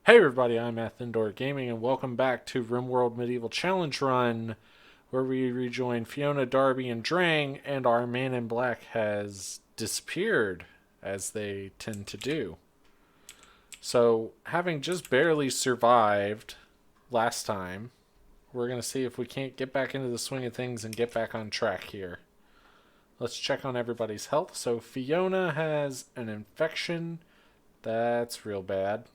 Hey everybody, I'm Athendor Gaming and welcome back to Rimworld Medieval Challenge Run, where we rejoin Fiona, Darby, and Drang, and our man in black has disappeared, as they tend to do. So, having just barely survived last time, we're going to see if we can't get back into the swing of things and get back on track here. Let's check on everybody's health. So, Fiona has an infection. That's real bad.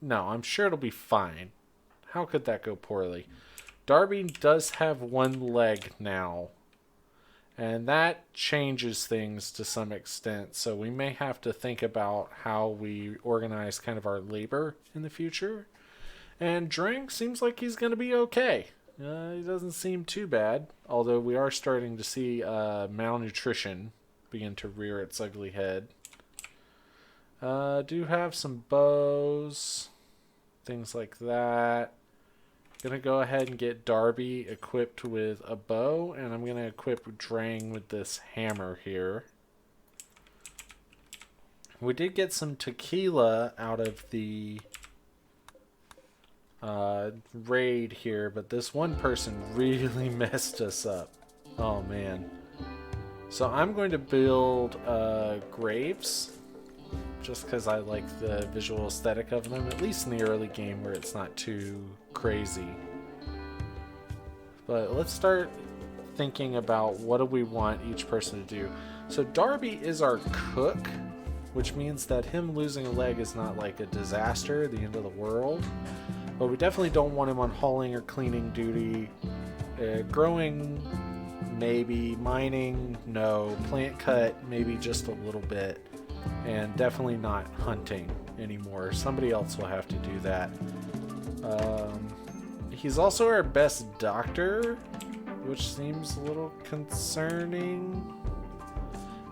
No, I'm sure it'll be fine. How could that go poorly? Darby does have one leg now. And that changes things to some extent. So we may have to think about how we organize kind of our labor in the future. And Drink seems like he's going to be okay. He doesn't seem too bad. Although we are starting to see malnutrition begin to rear its ugly head. Do have some bows. Things like that. Gonna go ahead and get Darby equipped with a bow, and I'm gonna equip Drang with this hammer here. We did get some tequila out of the raid here, but this one person really messed us up. Oh man. So I'm going to build graves. Just because I like the visual aesthetic of them, at least in the early game where it's not too crazy. But let's start thinking about what do we want each person to do. So Darby is our cook, which means that him losing a leg is not like a disaster, the end of the world. But we definitely don't want him on hauling or cleaning duty. Growing, maybe. Mining, no. Plant cut, maybe just a little bit. And definitely not hunting anymore. Somebody else will have to do that. He's also our best doctor, which seems a little concerning.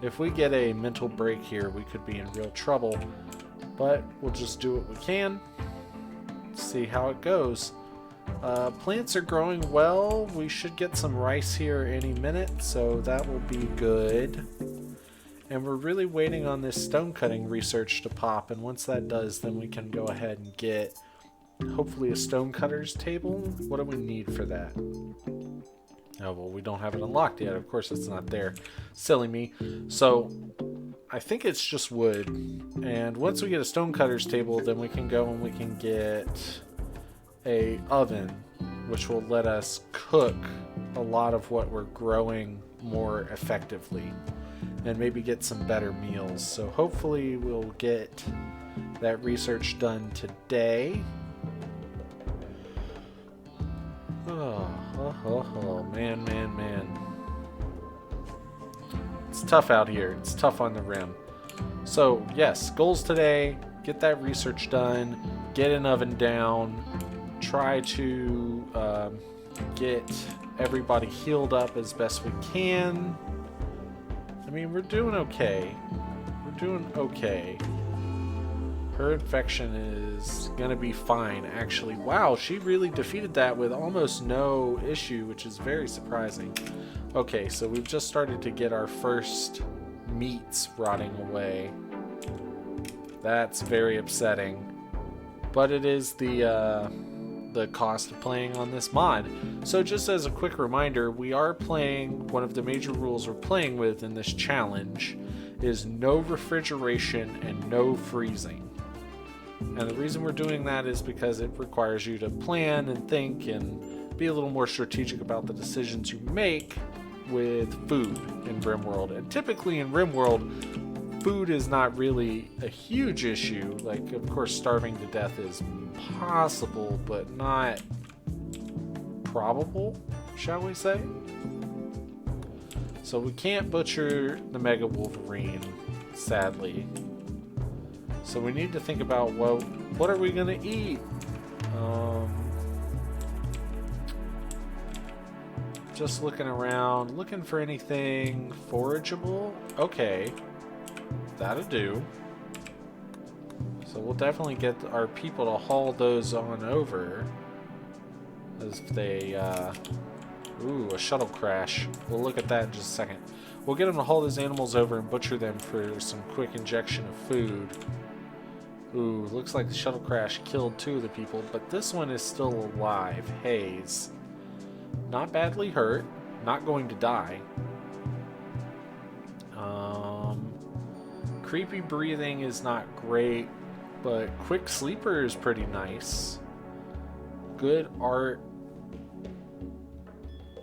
If we get a mental break here, we could be in real trouble. But we'll just do what we can. See how it goes. Plants are growing well. We should get some rice here any minute, so that will be good. And we're really waiting on this stone cutting research to pop, and once that does, then we can go ahead and get hopefully a stone cutter's table. What do we need for that? Oh, well, we don't have it unlocked yet. Of course it's not there. Silly me. So I think it's just wood. And once we get a stone cutter's table, then we can go and we can get a oven, which will let us cook a lot of what we're growing more effectively. And maybe get some better meals. So hopefully we'll get that research done today. Oh, man. It's tough out here. It's tough on the rim. So yes, goals today, get that research done, get an oven down, try to get everybody healed up as best we can. I mean, we're doing okay. We're doing okay. Her infection is gonna be fine, actually. Wow, she really defeated that with almost no issue, which is very surprising. Okay, so we've just started to get our first meats rotting away. That's very upsetting. But it is the cost of playing on this mod. So just as a quick reminder, we are playing, one of the major rules we're playing with in this challenge is no refrigeration and no freezing. And the reason we're doing that is because it requires you to plan and think and be a little more strategic about the decisions you make with food in Rimworld. And typically in Rimworld, food is not really a huge issue. Like, of course, starving to death is possible, but not probable, shall we say? So we can't butcher the Mega Wolverine, sadly. So we need to think about, well, what are we gonna eat? Just looking around, looking for anything forageable. Okay. That'll do. So we'll definitely get our people to haul those on over. As they, ooh, a shuttle crash. We'll look at that in just a second. We'll get them to haul those animals over and butcher them for some quick injection of food. Ooh, looks like the shuttle crash killed 2 of the people, but this one is still alive. Hayes. Not badly hurt. Not going to die. Creepy breathing is not great, but quick sleeper is pretty nice. Good art.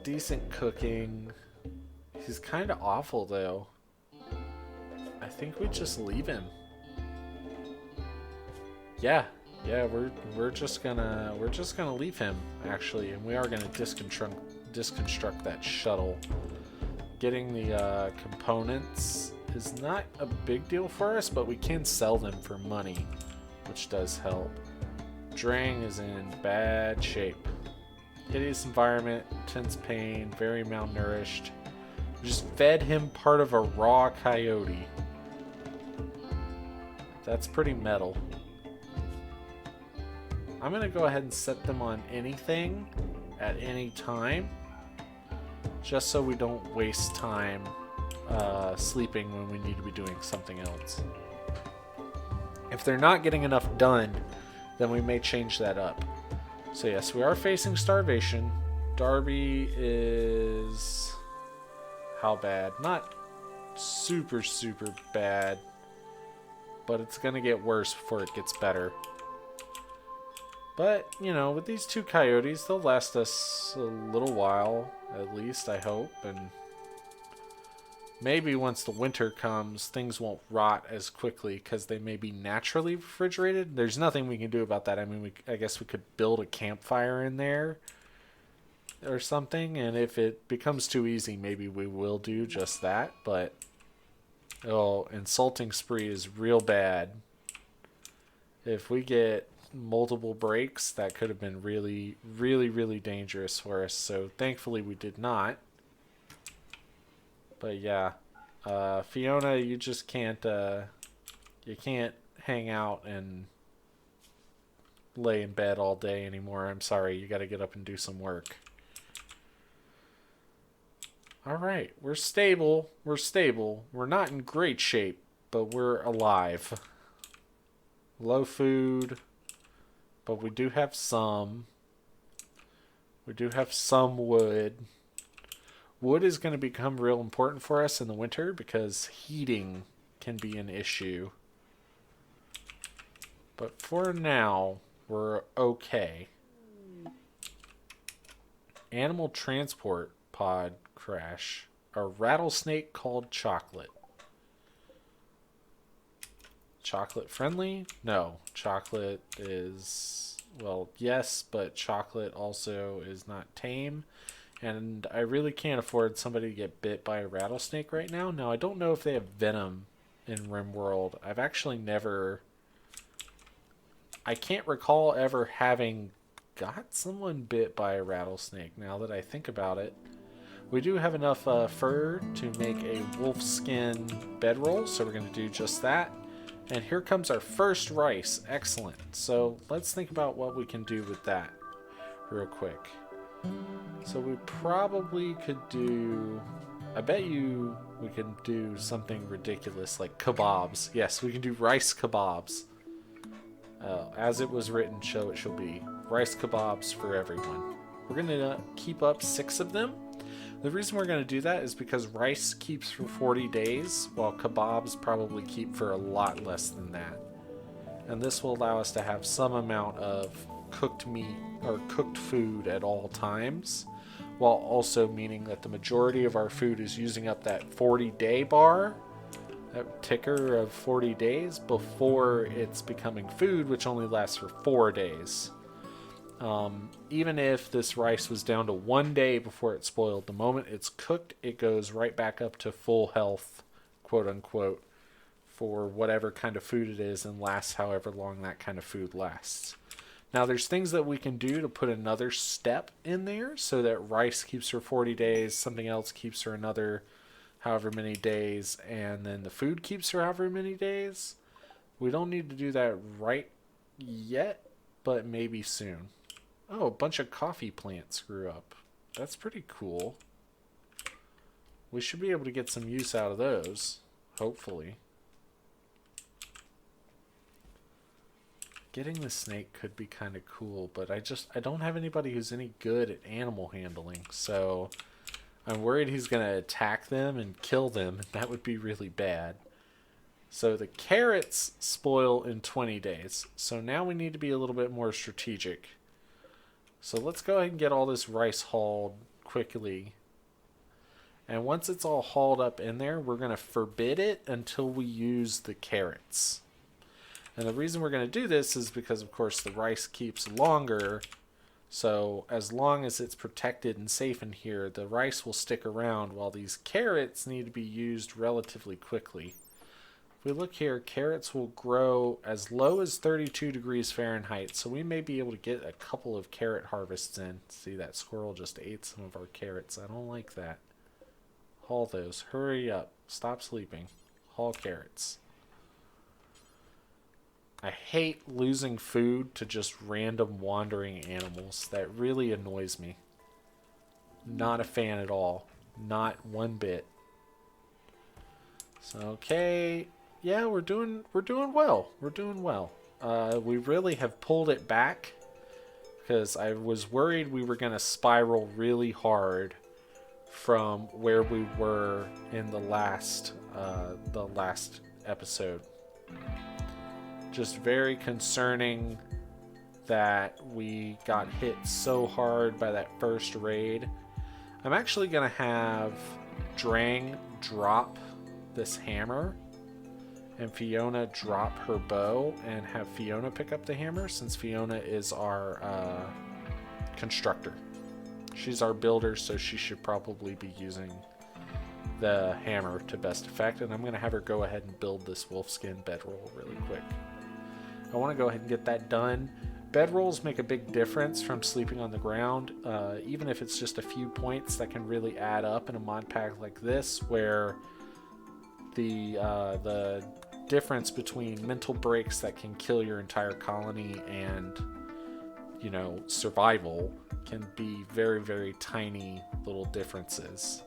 Decent cooking. He's kind of awful though. I think we just leave him. Yeah, we're just gonna leave him actually, and we are gonna disconstruct that shuttle. Getting the components is not a big deal for us, but we can sell them for money, which does help. Drang is in bad shape. Hideous environment, intense pain, very malnourished. We just fed him part of a raw coyote. That's pretty metal. I'm gonna go ahead and set them on anything at any time, just so we don't waste time sleeping when we need to be doing something else. If they're not getting enough done, then we may change that up. So yes, we are facing starvation. Darby is... how bad? Not super bad, but it's gonna get worse before it gets better. But, you know, with these 2 coyotes, they'll last us a little while, at least, I hope. And maybe once the winter comes, things won't rot as quickly because they may be naturally refrigerated. There's nothing we can do about that. I mean, I guess we could build a campfire in there or something. And if it becomes too easy, maybe we will do just that. But, oh, insulting spree is real bad. If we get multiple breaks, that could have been really dangerous for us, so thankfully we did not. But yeah, Fiona, you just can't you can't hang out and lay in bed all day anymore. I'm sorry, you got to get up and do some work. Alright, we're stable. We're not in great shape, but we're alive. Low food, but we do have some. We do have some wood. Wood is going to become real important for us in the winter because heating can be an issue. But for now, we're okay. Animal transport pod crash. A rattlesnake called Chocolate. Chocolate friendly? No. Chocolate is, well, yes, but chocolate also is not tame. And I really can't afford somebody to get bit by a rattlesnake right now. Now, I don't know if they have venom in Rimworld. I've actually never... I can't recall ever having got someone bit by a rattlesnake, now that I think about it. We do have enough fur to make a wolfskin bedroll, so we're going to do just that. And here comes our first rice. Excellent. So let's think about what we can do with that real quick. So we probably could do... I bet you we can do something ridiculous like kebabs. Yes, we can do rice kebabs. As it was written, so it shall be. Rice kebabs for everyone. We're going to keep up 6 of them. The reason we're going to do that is because rice keeps for 40 days, while kebabs probably keep for a lot less than that. And this will allow us to have some amount of cooked meat or cooked food at all times, while also meaning that the majority of our food is using up that 40-day bar, that ticker of 40 days, before it's becoming food, which only lasts for 4 days. Even if this rice was down to 1 day before it spoiled, the moment it's cooked, it goes right back up to full health, quote unquote, for whatever kind of food it is, and lasts however long that kind of food lasts. Now, there's things that we can do to put another step in there so that rice keeps for 40 days, something else keeps for another however many days, and then the food keeps for however many days. We don't need to do that right yet, but maybe soon. Oh, a bunch of coffee plants grew up. That's pretty cool. We should be able to get some use out of those, hopefully. getting the snake could be kind of cool, but I don't have anybody who's any good at animal handling, so I'm worried he's going to attack them and kill them, and that would be really bad. So the carrots spoil in 20 days. So now we need to be a little bit more strategic. So let's go ahead and get all this rice hauled quickly. And once it's all hauled up in there, we're going to forbid it until we use the carrots. And the reason we're going to do this is because, of course, the rice keeps longer. So as long as it's protected and safe in here, the rice will stick around, while these carrots need to be used relatively quickly. If we look here, carrots will grow as low as 32 degrees Fahrenheit, so we may be able to get a couple of carrot harvests in. See, that squirrel just ate some of our carrots. I don't like that. Haul those. Hurry up. Stop sleeping. Haul carrots. I hate losing food to just random wandering animals. That really annoys me. Not a fan at all. Not one bit. So, okay. Yeah, we're doing well. We're doing well. We really have pulled it back because I was worried we were going to spiral really hard from where we were in the last episode. Just very concerning that we got hit so hard by that first raid. I'm actually going to have Drang drop this hammer and Fiona drop her bow and have Fiona pick up the hammer, since Fiona is our constructor. She's our builder, so she should probably be using the hammer to best effect. And I'm going to have her go ahead and build this wolfskin bedroll really quick. I want to go ahead and get that done. Bedrolls make a big difference from sleeping on the ground. Even if it's just a few points, that can really add up in a mod pack like this, where the difference between mental breaks that can kill your entire colony and, you know, survival can be very, very tiny little differences.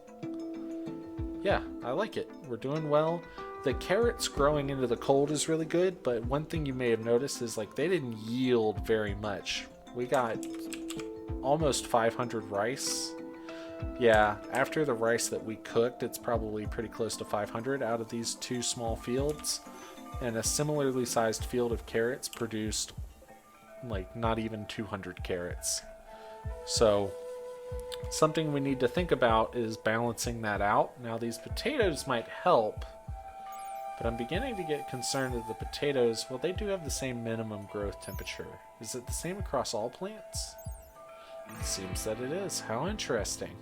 Yeah, I like it. We're doing well. The carrots growing into the cold is really good, but one thing you may have noticed is, like, they didn't yield very much. We got almost 500 rice. Yeah, after the rice that we cooked, it's probably pretty close to 500 out of these two small fields. And a similarly sized field of carrots produced, like, not even 200 carrots. So something we need to think about is balancing that out. Now, these potatoes might help, but I'm beginning to get concerned that the potatoes, well, they do have the same minimum growth temperature. Is it the same across all plants? It seems that it is. How interesting.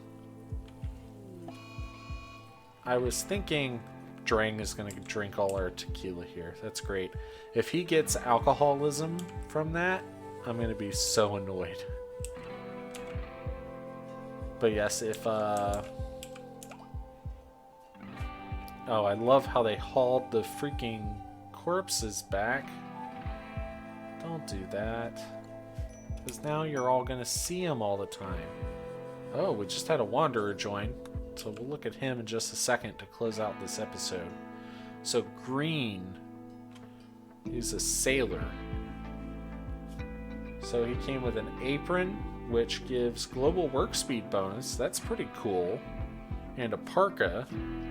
I was thinking Drang is going to drink all our tequila here. That's great. If he gets alcoholism from that, I'm going to be so annoyed. But yes, if oh, I love how they hauled the freaking corpses back. Don't do that, because now you're all gonna see them all the time. Oh, we just had a wanderer join, so we'll look at him in just a second to close out this episode. So Green, he's a sailor. So he came with an apron, which gives global work speed bonus. That's pretty cool. And a parka.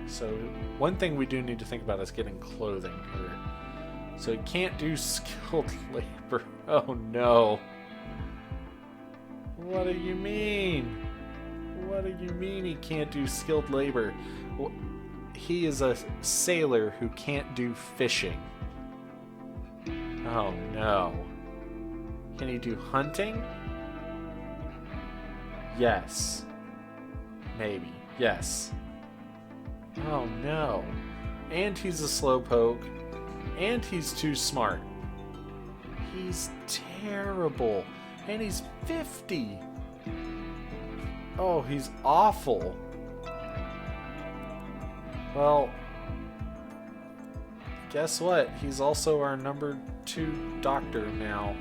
So one thing we do need to think about is getting clothing here. So he can't do skilled labor. Oh no. What do you mean? What do you mean he can't do skilled labor? Well, he is a sailor who can't do fishing. Oh no. Can he do hunting? Yes. Maybe. Yes. Oh no. And he's a slowpoke. And he's too smart. He's terrible. And he's 50. Oh, he's awful. Well, guess what? He's also our number 2 doctor now.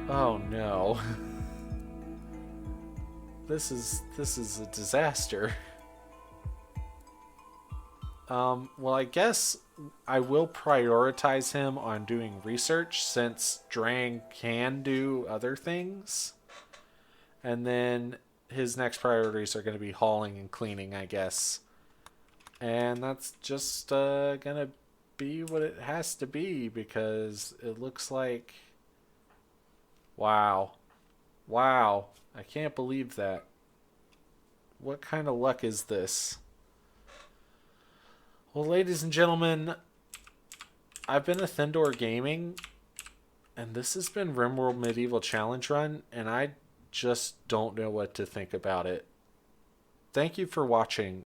Oh no. This is a disaster. Well, I guess I will prioritize him on doing research since Drang can do other things. And then his next priorities are going to be hauling and cleaning, I guess. And that's just going to be what it has to be because it looks like. Wow. Wow. I can't believe that. What kind of luck is this? Well, ladies and gentlemen, I've been Athendor Gaming, and this has been Rimworld Medieval Challenge Run, and I just don't know what to think about it. Thank you for watching.